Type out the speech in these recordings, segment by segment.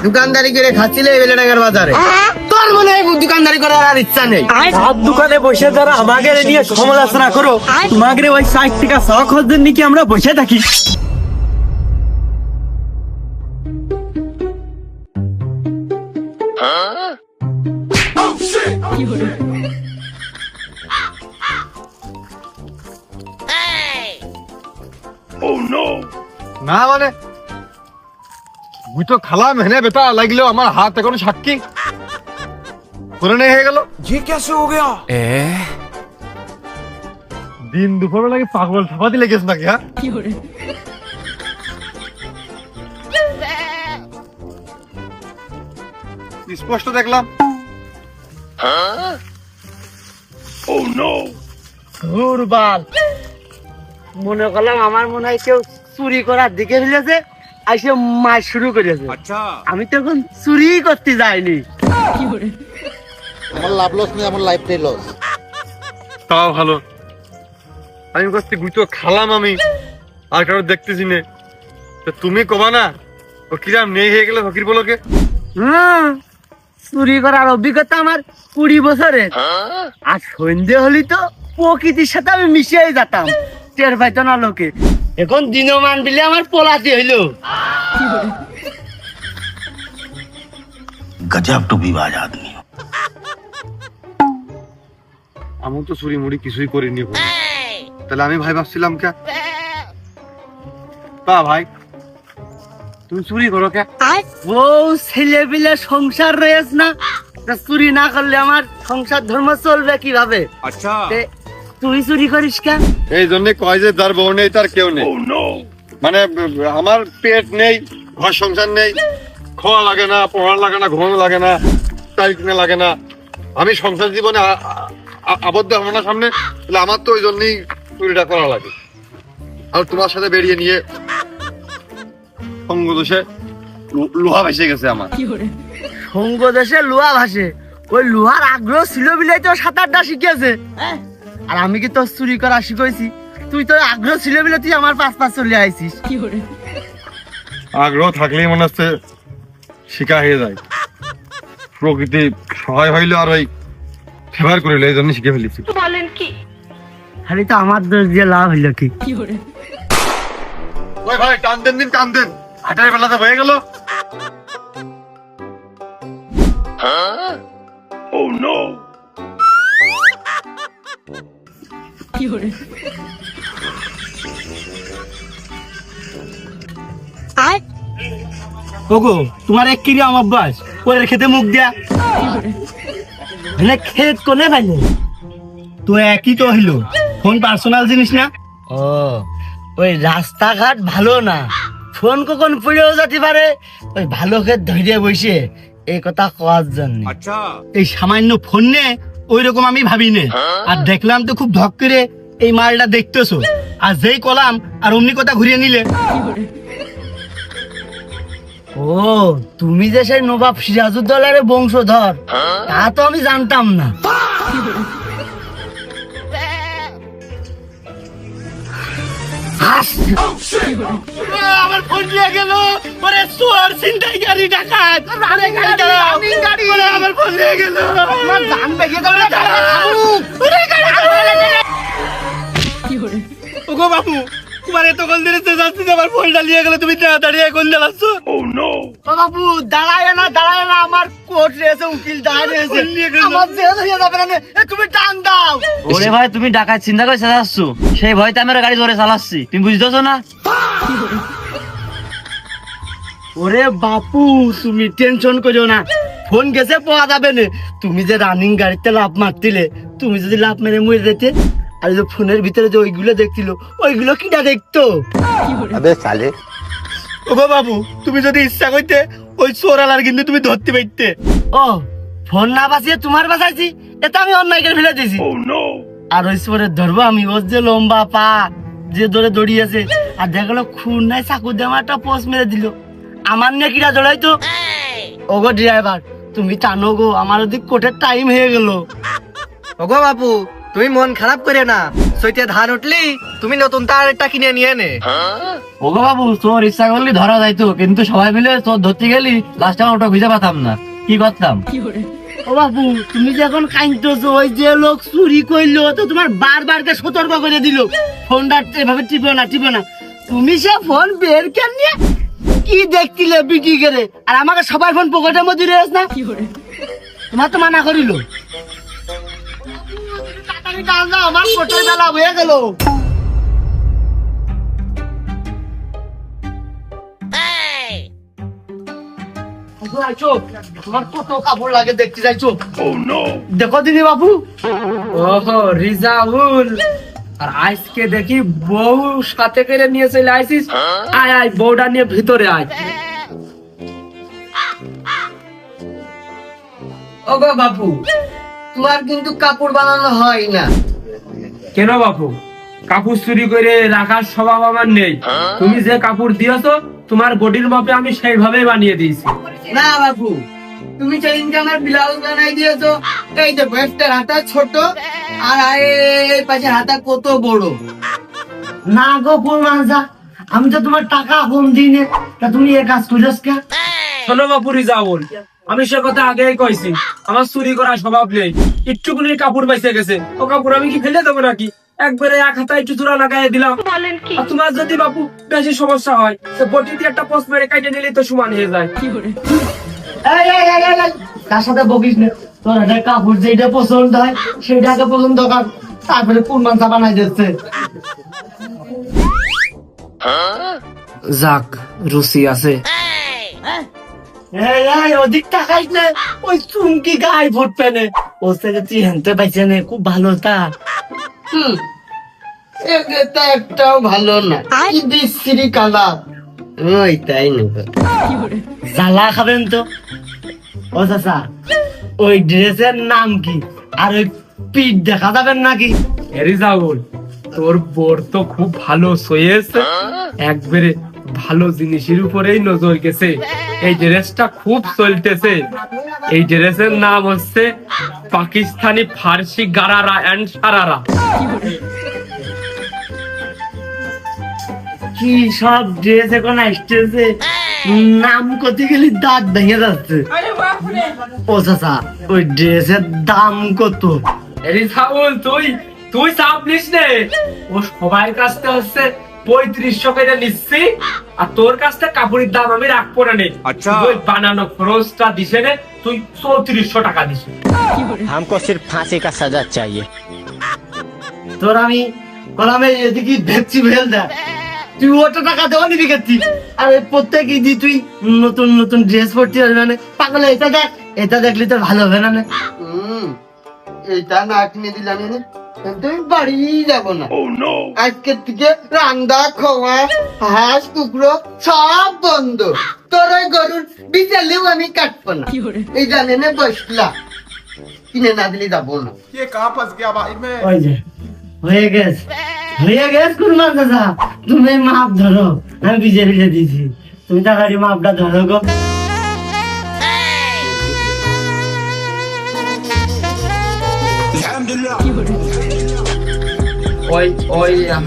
দোকানদারি করে খাচ্ছিলে বেলেডাঙ্গার বাজারে, তোর মনে হয় দোকানদারি করার আর ইচ্ছা নেই? সব দোকানে বসে যারা আমাকে নিয়ে সমালোচনা করো, তোমাকে ওই 60 টাকা শখ খোঁজেন নাকি আমরা বসে থাকি? না মানে বুঝ তো খালাম হেনে বেটা লাগলেও আমার হাত এখন সাক্ষী করে নেই হয়ে গেল। দিন দুপুরে লাগে পাগল ছাপা দিলে গেছ নাকি? হ্যাঁ স্পষ্ট দেখলাম। দুর্বল মনে করলাম আমার মনে হয় কেউ চুরি করার দিকে ফেলেছে, আইসে মাছ শুরু করেছে। আমি তো এখন চুরি করতে যাইনি। আমার লাভ লস নেই, আমার লাইফটাই লস। তাও ভালো, আমি করছি গুতো খালাম আমি আর কারো দেখতেছি নে, তুমি কবা না ও কিরাম নেই হয়ে গেলে ফকির বলোকে। চুরি করার অভিজ্ঞতা আমার 20 বছরের। আর সন্ধে হলি তো প্রকৃতির সাথে আমি মিশিয়ে যেতাম, টের পাইতো না লোকে। এখন দিনমান বিলে আমার পোলাতি হইলো। গজব টু বিবাজ আদমি। আমি তো চুরি মুড়ি কিছুই করিনি, তাহলে আমি ভাই ভাবছিলাম কে তা ভাই তুমি চুরি করো কে? ও ছেলে পিলে সংসার রয়েছ না, তা চুরি না করলে আমার সংসার ধর্ম চলবে কিভাবে? আচ্ছা তুই চুরি করিস কে? এই জন্য কয় যে যার বউ নেই তার কেউ নেই। মানে আমার পেট নেই, ঘর সংসার নেই, খাওয়া লাগে না, পড়া লাগে না, ঘুমানো লাগে না, টাইল কিনে লাগে না, আমি সংসার জীবনে আবদ্ধ হবো না সামনে, তাহলে আমার তো ওই জন্যই চুরিটা করা লাগে। আর তোমার সাথে বেরিয়ে নিয়ে সঙ্গ দোষে লোহা ভেসে গেছে আমার। সঙ্গ দেশে লোহা ভাসে, ওই লোহার আগ্রহ ছিল বিলাই তো সাঁতারটা শিখেছে। আর আমি কি তোর চুরি করা শিখাইছি? তুই তোর আগ্রহ ছিল বিলে তুই আমার পাশ চলে আইছিস। আগ্রহ থাকলেই মনে হচ্ছে শিকা হয়ে যায়, প্রকৃতি সহায় হইলো আর ওই ফেভার করিল, এই জন্য শিখে ফেলেছি। খালি তো আমার দোষ দিয়ে লাভ হইলো কি? ওই ভাই টান দেন দিন, টান দেন, হাটার বেলাতে হয়ে গেল। ওগো তোমার এক কিরিয়াম অভ্যাস, ওর খেতে মুখ দিয়া খেত কোনে পাইলে তো একই তো হইলো। ফোন পার্সোনাল জিনিস না। ও ওই রাস্তাঘাট ভালো না, ফোন কখন পড়েও যেতে পারে, ওই ভালো খেত ধরে বসে এই কথা কওয়ার জন্য। এই সামান্য ফোন নে ওই রকম আমি ভাবি নে। আর দেখলাম তো খুব ধক করে এই মালটা দেখতেছো, আর যেই কলাম আর অমনি কথা ঘুরিয়ে নিলে। ও তুমি যে সেই নবাব সিরাজউদ্দৌলার বংশধর, তা তো আমি জানতাম না। আমার ফোন নিয়ে গেল, ওরে চোর ছিনতাইকারী ডাকাত, আমার ফোন নিয়ে গেল, আমার জান বেঁচে গেল। ওগো বাবু, তোমার এত কল দিনে যাচ্ছি যে আমার ফোনটা নিয়ে গেলে, তুমি তাড়াতাড়ি এখন জ্বালাচ্ছ। ও বাবু দাঁড়ায় না, আমার কোর্ট রয়েছে, উকিল দাঁড়িয়ে আমার দেহ হয়ে যাবে না, তুমি টান দাও। ওরে ভাই তুমি ডাকাত চিন্তা করে চালাচ্ছ, সেই ভয়তে আমরা গাড়ি ধরে চালাচ্ছি, তুমি বুঝতেছো না? ওরে বাপু তুমি টেনশন করো না, ফোন গেছে পাওয়া যাবে না। তুমি যে রানিং গাড়িতে লাফ মারছিলে, তুমি যদি লাফ মেরে মরে যেতে, আর যে ফোনের ভিতরে যে ওইগুলো দেখছিল, ওইগুলো কিটা দেখতো? আবে সালে ওগো বাবু, তুমি যদি ইচ্ছা করতে ওই চোরালার কিন্তু তুমি ধরতে পারতে। ও ফোন না বাঁচিয়ে তোমার বাঁচাইছি, এটা আমি অন্যায় করে ফেলে দিয়েছি। আর ওই চোরের ধরবো আমি, ওর যে লম্বা পা, যে ধরে দড়িয়েছে, আর দেখলো খুন নাই চাকু দিয়ে আমার একটা পোস্ট মেরে দিল, আমার নিয়ে কিরা জড়াই তো। ওগো ড্রাইভার তুমি টানো গো, আমার ওদিক কোর্টের টাইম হয়ে গেল। ওগো বাপু তুমি মন খারাপ করে না, সইতে ধান উঠলি তুমি নতুন তারটা কিনে নিয়ে নে। ওগো বাবু তোর ইচ্ছা করলে ধরা যাইতো, কিন্তু সবাই মিলে তোর ধরতে গেলি লাস্টে ওটা খুঁজে পাতাম না, কি করতাম? ও বাবু তুমি যখন কাইন্তেছো, ওই যে লোক চুরি করলো তো তোমার বারবার সতর্ক করে দিল ফোনটা এভাবে টিপো না। তুমি সে ফোন বের কেন নিয়ে কি দেখছিলে বিটি করে, আর আমাকে সবার ফোন পকেটের মধ্যে রয়েছে না, তোমার তো মানা করিল। আমার কোটার বেলা হয়ে গেল। তোমার কত কাপড় লাগে দেখতে যাইছো? দেখো দিদি বাবু। ওহো রিজাউল, আর আজকে দেখি বউ সাথে করে নিয়ে চলে আইছিস। আয় আয় বউটা নিয়ে ভিতরে আয়। ওগো বাবু তোমার কিন্তু কাপড় বানানো হয় না। কেন বাপু, কাপড় চুরি করে রাখার স্বভাব আমার নেই। তুমি যে কাপড় দিয়েছো তোমার বডির মাপে আমি সেইভাবেই বানিয়ে দিয়েছি। না বাবু, তুমি সেদিনকে আমার ব্লাউজ বানাই দিয়েছো, এই যে ভেস্টের হাতা ছোট আর এই পাশের হাতা কত বড়। না গো পূর্ণাঞ্জা, আমি তো তোমার টাকা কম দিই না, তা তুমি এ কাজ করিস কে? শোনো বাপু রিজাউল, আমি সে কথা আগেই কইছি, আমার চুরি করার স্বভাব নেই। একটুকুনি কাপড় বাইসে গেছে, ও কাপড় আমি কি ফেলে দেবো নাকি? একবারে এক হাতা একটু চূড়া লাগাই দিলাম। আর তোমার যদি বাপু বেশি সমস্যা হয় তো বটি দিয়ে একটা পোস্ট মেরে কাটে নিলে তো সমান হয়ে যায়। এই, তার সাথে বকিস না, তোর একটা কাপড় যেটা পছন্দ হয় সেটাকে পছন্দ কর, তারপরে পূর্ণাঞ্জা বানাই দিচ্ছে। যাক রুচি আছে। এই অধিক টাকাইস না, ওই চুমকি গায়ে ভোট পেনে ওর থেকে তুই হেনতে পাইছে না, খুব ভালো তা। এটা একটাও ভালো না, কি বিশ্রী কালার। ওই তাই নেবে জ্বালা খাবেন তো। ও চাচা ওই ড্রেসের নাম কি, আর ওই পিঠ দেখা যাবেন নাকি? রিজাউল, তোর বোর তো খুব ভালো সয়েছে, একবারে ভালো জিনিসের উপরেই নজর গেছে। এই ড্রেসটা খুব চলতেছে। এই ড্রেসের নাম হচ্ছে পাকিস্তানি ফার্সি গারারা এন্ড সারারা। কি সব ড্রেস এখন আসতেছে, নাম করতে গেলে দাঁত ভেঙে যাচ্ছে। ও চাচা ওই ড্রেসের দাম কত? রিজাউল তুই চাপ নিস নে, ও সবার কাছ থেকে হচ্ছে 3500 করে নিচ্ছি, আর তোর কাছ থেকে কাপড়ের দাম আমি রাখবো না নে। ওই বানানো খরচটা দিছে নে, তুই 3400 টাকা দিস। हमको सिर्फ फांसी का सजा चाहिए। তোর আমি কলামে এদিকে ভেবছি ভেল দা, তুই ওটা টাকা দেওয়া নিবি গেছি, আর প্রত্যেক ঈদই তুই নতুন নতুন ড্রেস পরতে হবে মানে পাগল। এটা দেখ, এটা দেখলি তো ভালো হবে না। এটা না কিনে দিলাম তুমি বাড়ি যাবো না। আজকের থেকে রান্দা খাওয়া হাঁস কুকুরো সব বন্ধ, তোর ওই গরুর বিচালেও আমি কাটবো না। এই জানে বসলা কিনে না দিলে যাবো না। ওই যে হয়ে গেছে কুরমান দাদা, তুমি মাপ ধরো, আমি ভিজে দিয়েছি, তুমি তাড়াতাড়ি মাপটা ধরো গো। ওই 20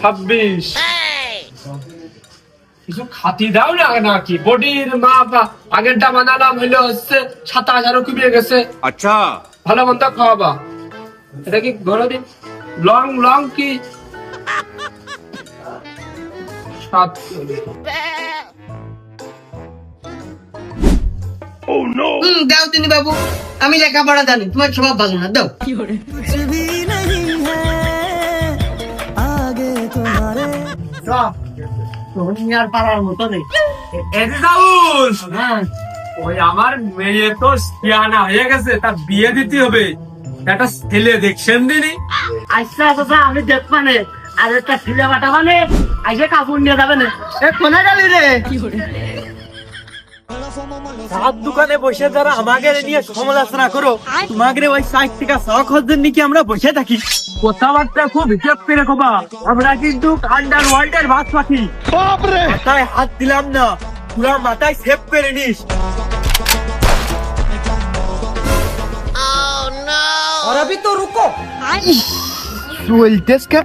26 কিছু খাতি দাও না নাকি? বডির মাপ আগেরটা বানালাম হইলে হচ্ছে 27,000 কমে গেছে। আচ্ছা ভালো মন্দ খাওয়াবা। এটা কি ঘরে দিন লং কি 7? দাও তিনি বাবু, আমি লেখাপড়া জানি, তোমার স্বভাব ভালো না, দাও। তুমি আর পারার মতো নেই। হ্যাঁ ওই আমার মেয়ে তো সিয়ানা হয়ে গেছে, তার বিয়ে দিতে হবে। একটা ছেলে দেখছেন দিনই। আচ্ছা চাচা আমি দেখবা নে, আর একটা ছেলে বাটাবা নে, আইসে কাপড় নিয়ে যাবে না। কোথায় গেলি রে? সাত দোকানে বসে যারা আমাকে নিয়ে সমালোচনা করো, তোমাকে ওই 60 টাকা শখ হচ্ছে নাকি আমরা বসে থাকি। কথাবার্তা খুব হিসাব করে কবা, আমরা কিন্তু আন্ডার ওয়ার্ল্ডের ভাত পাখি। মাথায় হাত দিলাম না, পুরা মাথায় সেভ করে নিস। और अभी तो रुको। চলতেস কে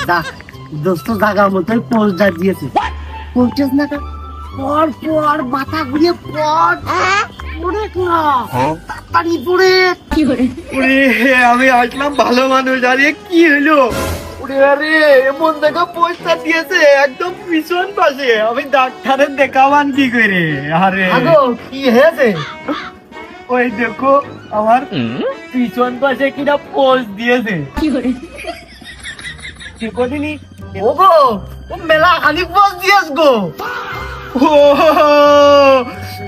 দেখ দোস্ত জায়গা মতোই পোস্টার দিয়েছে, পোস্টার না পর পর মাথা ঘুরিয়ে পর পড়ে না তাড়াতাড়ি পড়ে ওরে আমি আসলাম ভালো মানুষ, আরে কি হলো ওরে, আরে এমন দেখা পোস্টার দিয়েছে একদম পিছন পাশে, আমি ডাক্তারের দেখাবান কি করে? আরে কি হয়েছে? ওই দেখো আমার পিছন পাশে কিনা পোস্ট দিয়েছে। কি করিনি ও গো, ও মেলা খালি পোস্ট দিয়েছ গো। ও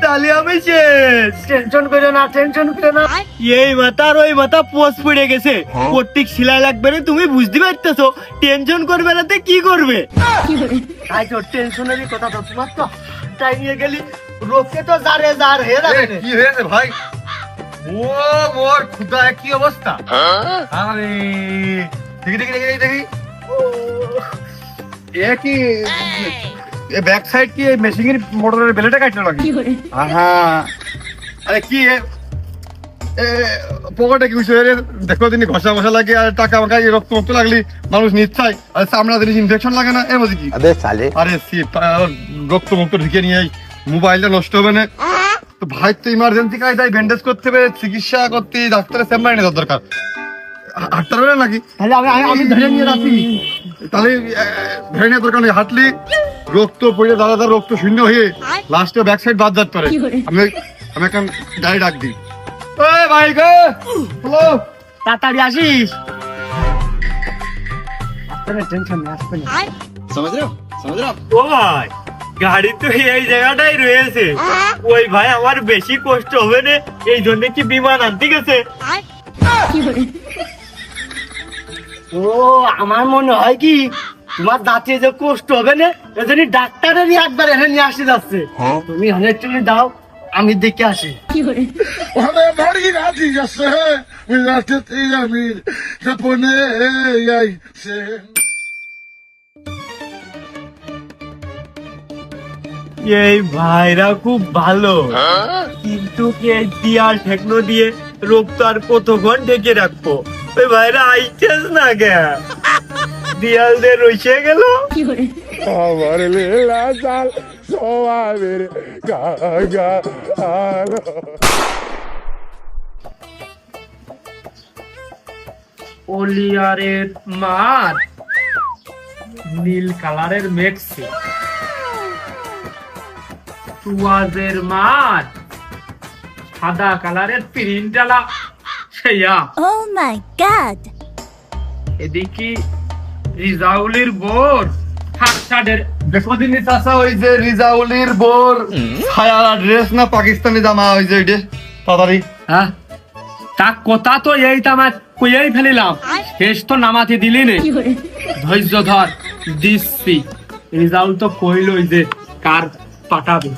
তাহলে আমি শেষ। টেনশন করো না, টেনশন করো না, এই মাথার ওই মাথা পোস্ট পড়ে গেছে, প্রত্যেক সিলাই লাগবে না, তুমি বুঝতে পারতেছো। টেনশন করবে না তো কি করবে? তাই তো টেনশনেরই কথা, তো তোমার তো তাই নিয়ে গেলি রোগকে তো জারে জার হয়ে যাবে। কি হয়েছে ভাই? ও মোর খুদা কি অবস্থা? আরে দেখি দেখি দেখি দেখি, এ কি ব্যাক সাইড কি মেশিনের মোটরের বেলেটা কাটলো নাকি? আহা, আরে কি পকেটে কি বিষয় রে? দেখো তিনি ঘষা ঘষা লাগে আর টাকা মাকা রক্ত মক্ত লাগলি মানুষ নিচ্ছাই, আর চামড়া জিনিস ইনফেকশন লাগে না এর মধ্যে কি? अबे साले আরে রক্ত মুক্ত ঢুকে নিয়ে মোবাইলটা নষ্ট হবে না তো ভাই, তো ইমার্জেন্সি কায়দায় ব্যান্ডেজ করতে হবে, চিকিৎসা করতে ডাক্তারের চেম্বারে নেওয়ার দরকার। হাঁটতে পারবে না নাকি? তাহলে আমি ধরে নিয়ে রাখি। তাহলে ধরে নেওয়ার দরকার নেই, হাঁটলি রক্ত পড়ে দাদা দাদা রক্ত শূন্য হয়ে লাস্টে ব্যাক সাইড বাদ যাতে পারে। আমি এখন গাড়ি ডাক দিই। ভাই গো হ্যালো, তাড়াতাড়ি আসিস। টেনশন নেই, আসবে না। ও ভাই গাড়ি তো এই জায়গাটাই রয়েছে, ওই ভাই আমার বেশি কষ্ট হবে না, এই জন্য কি বিমান আনতে গেছে। ও আমার মনে হয় কি তোমার দাঁতে যে কষ্ট হবে না, এজন্য ডাক্তারেরই একবার এখানে নিয়ে আসতে যাচ্ছে। তুমি অনেক চলে দাও, আমি দেখে আসি। Olha, Marina, diga-se, me dá tetinha, me japonês, এই ভাইরা খুব ভালো, কিন্তু এই দিয়াল ঠেকনো দিয়ে রোগ তো আর কতক্ষণ ঢেকে রাখবো? ওই ভাইরা আইতেস না কে, দিয়াল দিয়ে রইসে গেল। আমার লীলা জাল সোয়াবের গাগা আলো। ওলিয়ারের মাঠ, নীল কালারের মেক্সি, টুয়াজের মাঠ, সাদা কালারের প্রিন্টালা সেইয়া। Oh my god! এদিকে রিজাউলির বোর হাতটাদের দেখো দিনই চাষা ওই যে রিজাউলির বোর ছায়া ড্রেস না পাকিস্তানি জামা, ওই যে ওইটা তাড়াতাড়ি। হ্যাঁ, তা কথা তো এই তামার কইয়াই ফেলিলাম, শেষ তো নামাতে দিলি নে। ধৈর্য ধর, দিচ্ছি। রিজাউল তো কইলই যে কার পাঠাবে।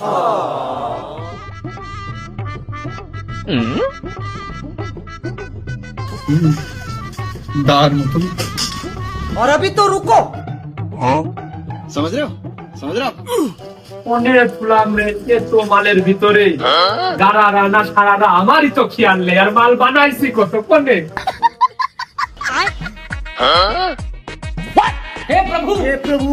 দার মতন और अभी तो रुको। অনেক ফুলাম রে, এত মালের ভিতরে গাড়া রানা সারারা আমারই তো খেয়াল নেই, আর মাল বানাইছি কত কোনে। হে প্রভু, হে প্রভু।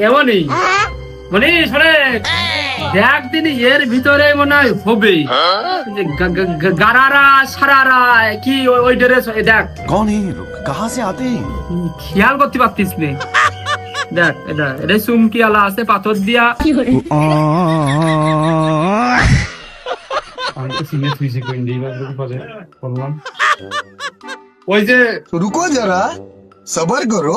এমনই মানে শোনে দেখ দিন এর ভিতরে মনে হয় হবে গারারা সারারা কি ওই ড্রেস দেখ। कौन है ये लोग? कहाँ से आते हैं? খেয়াল করতে পারতিস নে, দেখ এটা চুমকি আলা আছে পাথর দিয়া। ওই যে रुको जरा, सबर करो।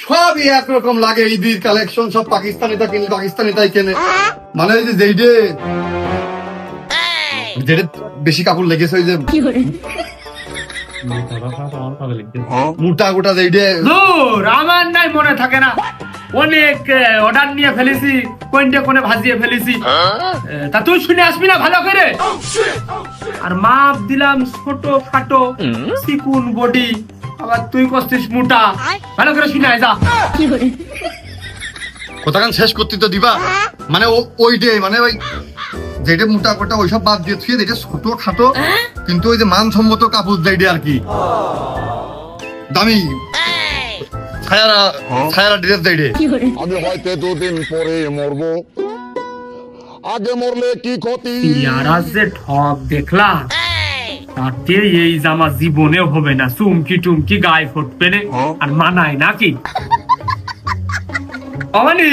সবই একরকম লাগে, ঈদের কালেকশন সব পাকিস্তানি তা কিনে পাকিস্তানি তাই কেনে, মানে ওই যে যেটা বেশি কাপড় লেগেছে ওই যে মোটা গোটা যেইডে দূর আমার নাই মনে থাকে না, অনেক অর্ডার নিয়ে ফেলেছি, কোনটা কোনে ভাজিয়ে ফেলেছি। তা তুই শুনে আসবি না ভালো করে? আর মাপ দিলাম ছোট খাটো চিকুন বডি, আবার তুই করছিস মোটা। ভালো করে শুনে আয় যা। কোথাকান শেষ করতে তো দিবা, মানে ওইটাই মানে ওই যেটা মোটা কোটা ওইসব বাদ দিয়ে থুয়ে যেটা ছোট খাটো কিন্তু ওই যে মানসম্মত কাপড় যেটা আর কি দামি ছায়ারা ড্রেস যেটা। আমি হয়তো 2 দিন পরে মরবো, আগে মরলে কি ক্ষতি? ইয়ারা যে ঠক দেখলা, তাতে এই জামা জীবনেও হবে না, চুমকি টুমকি গায়ে ফুটবে না, আর মানায় নাকি? অমানি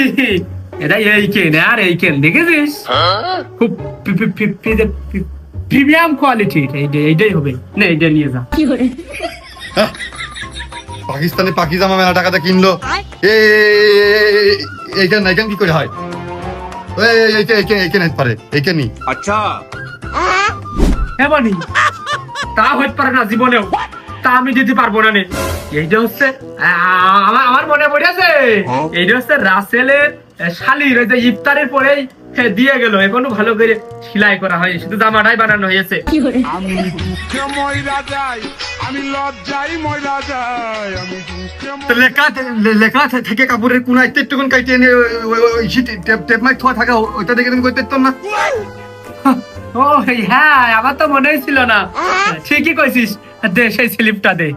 এটা এই কেন আর এই কেন দেখেছিস, খুব প্রিমিয়াম কোয়ালিটি, এইটাই হবে না, এইটা নিয়ে যা। পাকিস্তানি পাকি জামা মেলা টাকাতে কিনলো, এইখান এইখান কি করে হয়? এইখানে পারে এইখানি হ্যাঁ বানি, তা হইতে পারে না জীবনেও, তা আমি দিতে পারবো না। এইটা হচ্ছে আমার মনে পড়েছে, এইটা হচ্ছে রাসেলের শালির ওই যে ইফতারের পরেই দিয়ে গেল, এখনো ভালো করে সেলাই করা হয়, শুধু জামাটাই বানানো হয়েছে। আমি দুঃখে ময়রা যাই, আমি লজ্জায় ময়রা যাই, আমি দুঃখে লেখা থেকে কাপড়ের কোন একটুকুন কাইতে এনে টেপ মাইক থোয়া থাকা ওইটা দেখে তুমি করতে পারতাম না? ও হ্যাঁ, আমার তো মনেই ছিল না, ঠিকই কইছিস, দে সেই স্লিপটা দে।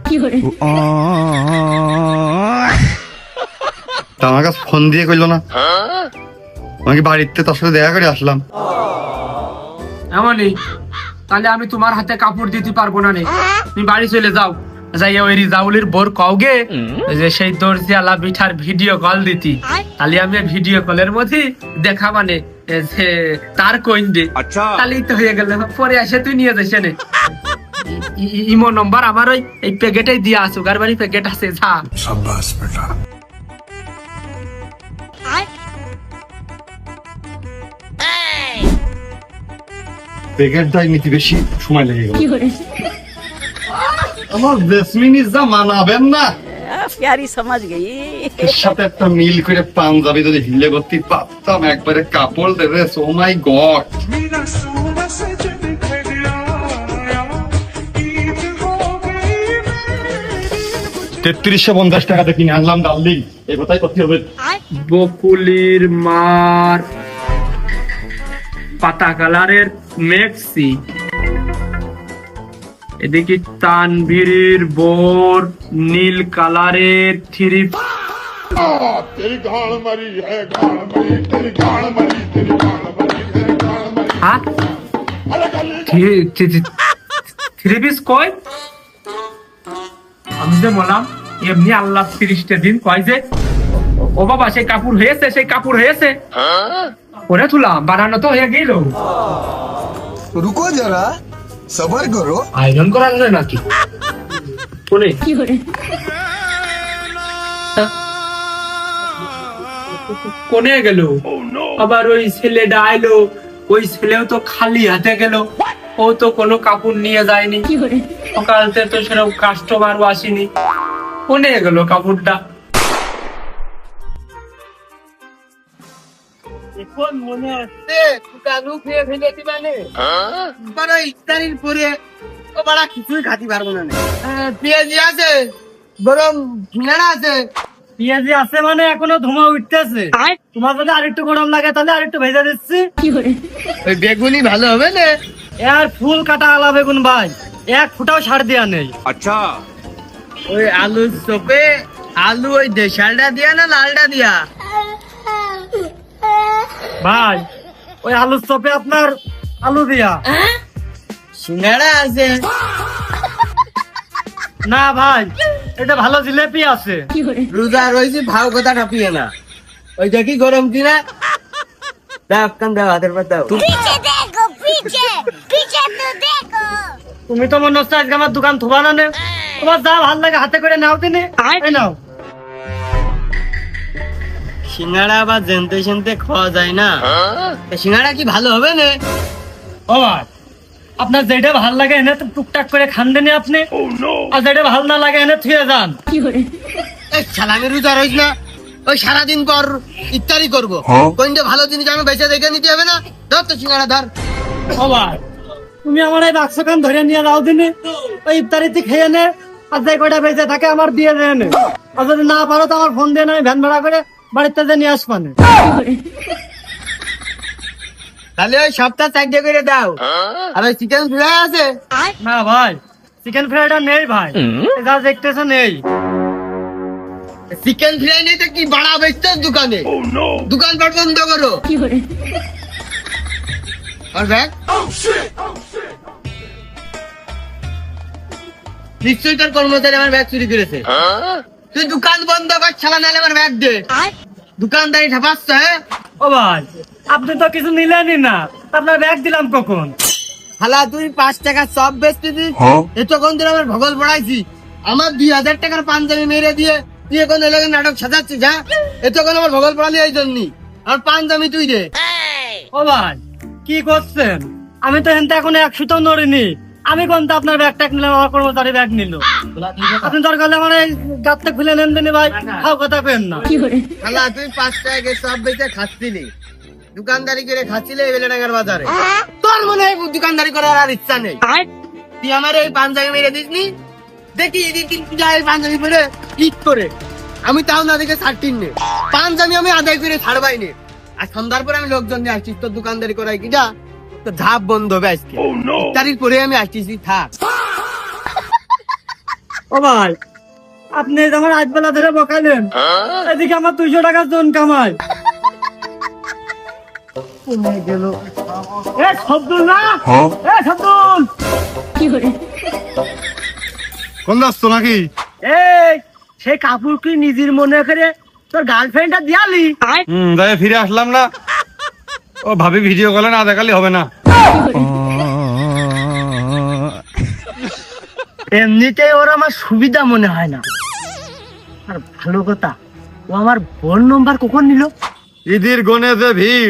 তা আমার কাছে ফোন দিয়ে কইলো না, আমাকে বাড়িতে তার সাথে দেখা করে আসলাম। এমনই, তাহলে আমি তোমার হাতে কাপড় দিতে পারবো না, তুমি বাড়ি চলে যাও, যাই ওই রিজাউলের বোর কওগে যে সেই দর্জিয়ালা পিঠার ভিডিও কল দিতি, তাহলে আমি ভিডিও কলের মধ্যে দেখা মানে যে তার কইন দে, তাহলেই তো হয়ে গেল। পরে এসে তুই নিয়ে যাস নে, ইমো নম্বর আমার ওই এই প্যাকেটেই দিয়া আছে, সুগার বাড়ি প্যাকেট আছে, যা। शाबाश बेटा। প্যাকেটটাই নিতে বেশি সময় লেগে গেল। আমার জেসমিন যা মানাবেন না, प्यारी समझ गई। এর সাথে একটা মিল করে পাঞ্জাবি যদি হিলে করতে পারতাম, একবারে কাপড় দেবে। ও মাই গড, 3350 টাকাতে কিনে আনলাম ডার্লিং, এই কথাই করতে হবে। বকুলির মার পাতা কালারের মেক্সি, এদিকে তানভীরের বোর নীল কালারের থ্রি। तेरी गाल मरी है, गाल मरी, तेरी गाल मरी, तेरी गाल मरी है, गाल मरी। হ্যাঁ, থ্রি পিস কই? আমি যে বললাম এমনি আল্লাহ 30টা দিন কয় যে, ও বাবা সেই কাপড় হয়েছে, সেই কাপড় হয়েছে, ওরে তুলাম বানানো তো হয়ে গেল। रुको जरा, सबर करो। আয়রন করা যায় নাকি? কোনে কোনে গেল? আবার ওই ছেলেটা আইলো, ওই ছেলেও তো খালি হাতে গেল, ও তো কোনো কাপড় নিয়ে যায়নি, সকালতে তো সেরকম কাস্টমারও আসেনি, কোনে গেল কাপড়টা? এখন মনে হচ্ছে দোকানও খেয়ে ফেলেছি, মানে বড় ইফতারির পরে ও বড় কিছুই খাতি পারবো না। পেঁয়াজি আছে, গরম ঝিঙাড়া আছে। পেঁয়াজি আছে মানে এখনো ধোঁয়া উঠতেছে, তোমার যদি আরেকটু গরম লাগে তাহলে আরেকটু ভেজা দিচ্ছি। ওই বেগুনি ভালো হবে না, আর ফুল কাটা আলা বেগুন ভাই, এক ফুটাও সার দেয়া নেই। আচ্ছা, ওই আলুর চপে আলু ওই দেশালটা দিয়া না লালটা দিয়া? ভাই ওই আলুর চপে আপনার আলু দিয়া। সিঙ্গাড়া আছে না ভাই, এটা ভালো জিলেপি আছে। রোজা রয়েছে, ভাও কথা কাঁপিয়ে না, ওই দেখি গরম কিনা দাও, কান দাও, হাতের পর দাও। पीछे देखो, पीछे पीछे तो देखो। তুমি তো মনে হচ্ছে আজকে আমার দোকান থোবা না, তোমার যা ভাল লাগে হাতে করে নাও, তিনি নাও। সিঙ্গাড়া বা জেনতে সেনতে খাওয়া যায় না, সিঙ্গাড়া কি ভালো হবে না? ও ভাই, আপনার যেটা ভাল লাগে এনে তো টুকটাক করে খান দেনে আপনি, আর যেটা ভাল না লাগে এনে থুয়ে যান। এই সালামি রোজা রইস না, ওই সারাদিন পর ইফতারি করবো, কোনটা ভালো জিনিস আমি বেঁচে দেখে নিতে হবে না? ধর তো সিঙ্গারা ধর। সবাই তুমি আমার এই বাক্স খান ধরে নিয়ে যাও দিনে, ওই ইফতারিতে খেয়ে নে, আর যে কয়টা বেঁচে থাকে আমার দিয়ে দেয় নে। আর যদি না পারো তো আমার ফোন দিয়ে আমি ভ্যান ভাড়া করে বাড়িতে যে নিয়ে আসবানে। তাহলে ওই সপ্তাহ 4 করে দাও। আর ওই চিকেন ফ্রাই আছে? না ভাই, চিকেন ফ্রাইটা নেই ভাই, যা দেখতেছো নেই। চিকেন ফ্রাই নেই তো কি বাড়া বেচতে দোকানে? দোকান পাট বন্ধ করো। আর ব্যাগ নিশ্চয়ই তোর কর্মচারী আমার ব্যাগ চুরি করেছে। তুই দোকান বন্ধ কর, ছাড়া নাহলে আমার ব্যাগ দে। দোকানদারি ঠাপাচ্ছ? হ্যাঁ ও ভাই, আপনি তো কিছু নিলেনই না, আপনার ব্যাগ দিলাম কখন? শালা তুই 5 টাকা চপ বেচতেছিস, এতক্ষণ ধরে আমার ভগল পড়াইছি। আমার 2000 টাকার পাঞ্জাবি মেরে দিয়ে তুই এখন এলাকা নাটক সাজাচ্ছিস? হ্যাঁ, এতক্ষণ আমার ভগল পড়ালি এই জন্যই। আমার পাঞ্জাবি তুই দে। ও ভাই কি করছেন? আমি তো হেনতে এখন 100 নড়িনি। আমি কোন তো আপনার ব্যাগটা নিলাম, আমার কর্মচারী ব্যাগ নিল। আপনি দরকার হলে আমার এই গাতটা খুলে নেন দেনি ভাই, খাও কথা পেন না। শালা তুই 5 টাকা চপ বেচে খাচ্ছিলি, দোকানদারি করে খাচ্ছিলি এই বেলেডাঙ্গার বাজারে। তোর মনে হয় দোকানদারি করার আর ইচ্ছা নেই? তুই আমার এই পাঞ্জাবি মেরে দিসনি, দেখি এদিন এই পাঞ্জাবি পরে ঈদ করে আমি তাও না দেখে ছাড়টিন নে। পাঞ্জাবি আমি আদায় করে ছাড়বাই নে। আর সন্ধ্যার পরে আমি লোকজন নিয়ে আসছি, তোর দোকানদারি করাই কি যা, তো ধাপ বন্ধ হবে আজকে। ইফতারির পরে আমি আসতেছি, থাক। ও ভাই, আপনি আমার আজ বেলা ধরে বকালেন, এদিকে আমার 200 টাকা জন কামাই। গেল শব্দুল না, শব্দুল কোন যাচ্ছ নাকি? এই সেই কাপড় কি নিজের মনে করে তোর গার্লফ্রেন্ডটা দিয়ালি? যাই ফিরে আসলাম না। ও ভাবি ভিডিও কলে না দেখালে হবে না। এমনিতেই ওর আমার সুবিধা মনে হয় না। আর ভালো কথা, ও আমার ফোন নম্বর কখন নিল? ঈদের গনে যে ভিড়,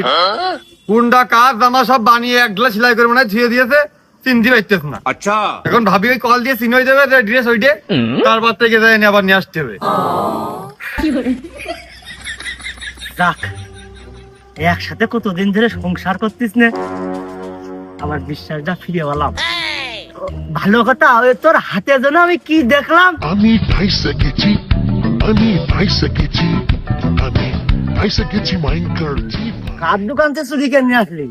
কোনটা কাজ জামা সব বানিয়ে এক গ্লাস সেলাই করে মনে হয় ধুয়ে দিয়েছে, চিনতে পারতেছ না। আচ্ছা, এখন ভাবি ওই কল দিয়ে চিন হয়ে যাবে ড্রেস ওইটে, তারপর থেকে যাই আবার নিয়ে আসতে হবে। রাখ, একসাথে কতদিন ধরে সংসার করতিস না, আমার বিশ্বাসটা ফিরে পেলাম। ভালো কথা, ওই তোর হাতে যেন আমি কি দেখলাম। আমি ঠাইসে গেছি, আমি ঠাইসে গেছি, আমি ঠাইসে গেছি মাইন্ডকার জীবন। কার দোকান থেকে চুরি করে নিয়ে আসলি?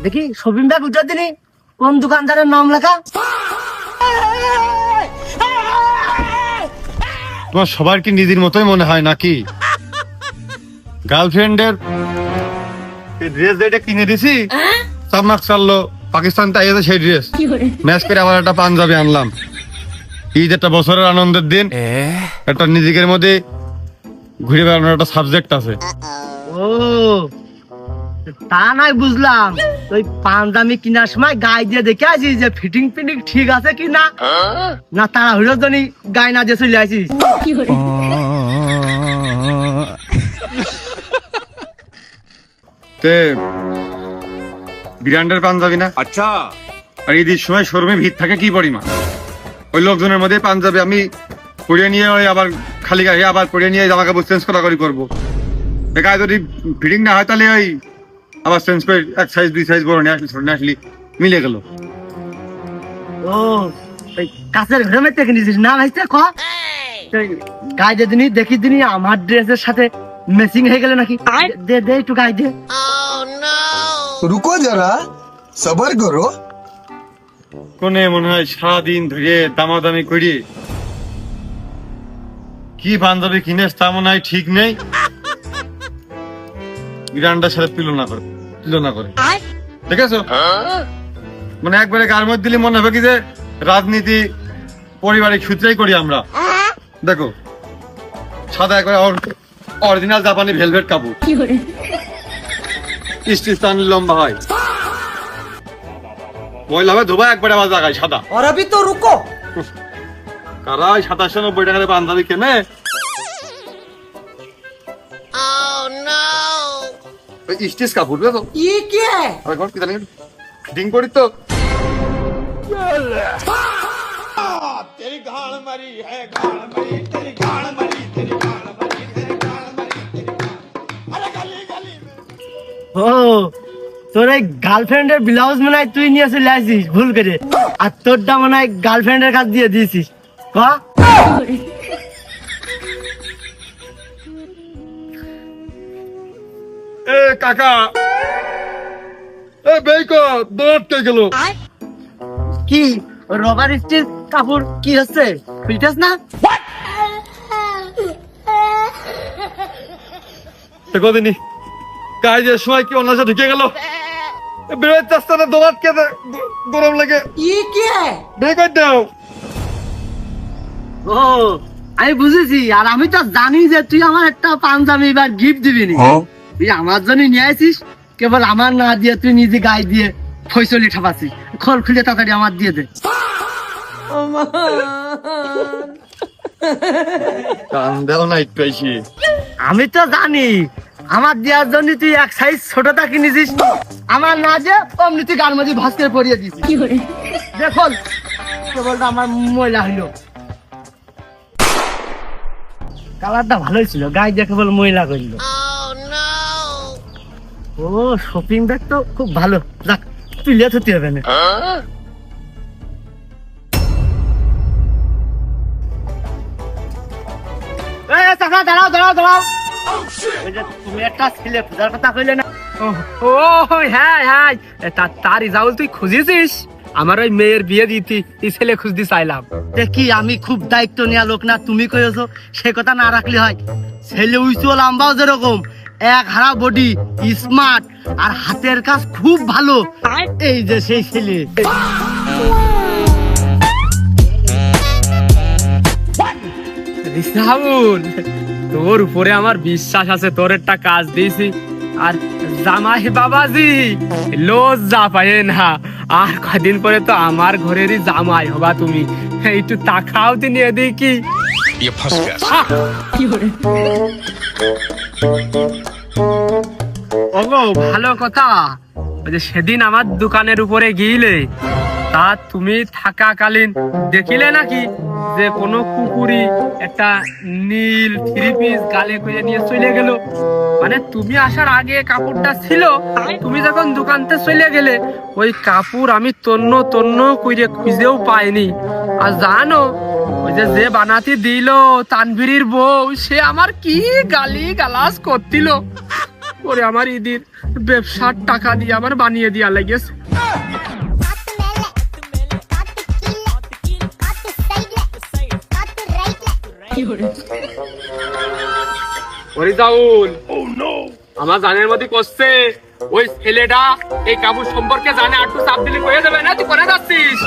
দেখি শপিং ব্যাগ উঠে দিনি, কোন দোকানদারের নাম লেখা? তোমার সবার কি নিজের মতোই মনে হয় নাকি? গার্লফ্রেন্ডের ড্রেস যেটা কিনে দিছি, চামড়া চাললো পাকিস্তান তাই সেই ড্রেস ম্যাচ করে আবার একটা পাঞ্জাবি আনলাম। ঈদ একটা বছরের আনন্দের দিন, একটা নিজেদের মধ্যে ঘুরে বেড়ানোর একটা সাবজেক্ট আছে। ও তা নাই বুঝলাম, ওই পাঞ্জাবি কেনার সময় গায়ে দিয়ে দেখে আসিস যে ফিটিং ফিটিং ঠিক আছে কি না, না তারা হইলো জানি গায়ে না দিয়ে চলে আসিস। তে ব্র্যান্ডের পাঞ্জাবি না? আচ্ছা। আর ঈদের সময় শোরুমে ভিড় থাকে কি পরিমাণ, ওই লোকজনের মধ্যে পাঞ্জাবি আমি পরে নিয়ে ওই আবার খালি গায়ে আবার পরে নিয়ে জামা কাপড় চেঞ্জ করি করবো। গায়ে যদি ফিটিং না হয় তাহলে ওই আবার চেঞ্জ করে 1 সাইজ 2 সাইজ বড় নিয়ে আসলি ছোট নিয়ে আসলি, মিলে গেল। ও ওই কাছের ঘরে মেতে কিনেছিস না ভাইতে ক? গায়ে দিয়ে দিনি, দেখি দিনি আমার ড্রেসের সাথে ম্যাচিং হয়ে গেল নাকি? দে দে একটু গায়ে দে। रुको जरा सबर करो। কোনে মনে হয় সারাদিন ধরে দামাদামি করি কি পাঞ্জাবি কিনেস তা মনে হয় ঠিক নেই, ব্র্যান্ডের সাথে তুলনা করে ঠিক আছে। মানে একবারে গার মধ্যে দিলে মনে হবে কি যে রাজনীতি পারিবারিক সূত্রেই করি আমরা। দেখো সাদা একবারে অরিজিনাল জাপানি ভেলভেট কাপড়, স্টিচটানি লম্বা হয়, ময়লা হবে ধোবা একবারে আবার জায়গায় সাদা। और अभी तो रुको। কারা 2790 টাকাতে পাঞ্জাবি কেনে? স্টিচ কাপড় বুঝছো? ये क्या है? আরে কোন কি জানি ফিটিং করি তো तेरी गाल मरी है गाल मरी तेरी गाल मरी तेरी गाल मरी तेरी गाल मरी तेरी गाल अरे गली गली में ও তোর এই গার্লফ্রেন্ডের ব্লাউজ মনে হয় তুই নিয়ে চলে আসিস ভুল করে, আর তোরটা মনে হয় গার্লফ্রেন্ডের কাছে দিয়ে দিয়েছিস। ক এ কাকা, এ বেইকো দৌড়তে গেল। কি রবার স্টিল কাপড় কি হচ্ছে, ফিল্টাস না? কদিনই কাজের সময় কি অন্য ঢুকে গেল, বেরোতে আসতে না দৌড়াতে গরম লাগে। বের দাও। ও আমি বুঝেছি, আর আমি তো জানি যে তুই আমার একটা পাঞ্জাবি এবার গিফট দিবি নি, তুই আমার জন্য নিয়ে আসিস, কেবল আমার না দিয়ে তুই নিজে গায়ে দিয়ে ফয়সলি ঠাপাছিস। খোল খুলে তাড়াতাড়ি আমার দিয়ে দে। কান দেও না একটু এসে। আমি তো জানি আমার দেওয়ার জন্য তুই এক সাইজ ছোটটা কিনেছিস, আমার না যে অমনি তুই গান মাঝে ভাস করে পরিয়ে দিছিস। দেখল কেবলটা আমার ময়লা হইলো, কালারটা ভালোই ছিল, গায়ে দিয়ে কেবল ময়লা করলো। ও শপিং ব্যাগ তো খুব ভালো, যাক তুলে থতে হবে না। দাঁড়াও দাঁড়াও দাঁড়াও, ওই যে তুমি একটা ছেলে খোঁজার কথা কইলে না? ও হ্যাঁ হ্যাঁ, তার রিজাউল তুই খুঁজেছিস? আমার ওই মেয়ের বিয়ে দিতি, এই ছেলে খুঁজতে চাইলাম। দেখি আমি খুব দায়িত্ব নেওয়া লোক না, তুমি কয়েছো সে কথা না রাখলে হয়। ছেলে উইচো লাম্বাও যেরকম, এক হারা বডি, স্মার্ট, আর হাতের কাজ খুব ভালো, এই যে সেই ছেলে। রিসাউল, তোর উপরে আমার বিশ্বাস আছে, তোর একটা কাজ দিয়েছি। আর জামাই বাবাজি লজ্জা পায় না, আর কদিন পরে তো আমার ঘরেরই জামাই হবা তুমি। একটু তাকাও তো নিয়ে দেখি। ওগো ভালো কথা, ওই যে সেদিন আমার দোকানের উপরে গিয়েলে, তা তুমি থাকাকালীন দেখিলে নাকি যে কোনো কুকুরি একটা নীল থ্রি পিস গালে করে নিয়ে চলে গেল? মানে তুমি আসার আগে কাপড়টা ছিল, তুমি যখন দোকানতে চলে গেলে ওই কাপড় আমি তন্ন তন্ন করে খুঁজেও পাইনি। আর জানো ওই যে বানাতে দিল তানভীরের বউ, সে আমার কি গালি গালাজ করছিল। ওরে আমার ঈদের ব্যবসার টাকা দিয়ে আমার বানিয়ে দিয়া লেগেছে। আমার জানের মধ্যে করছে ওই ছেলেটা এই কাপড় সম্পর্কে জানে, আর তো চাপ দিলে হয়ে যাবে না, তুই করে যাচ্ছিস।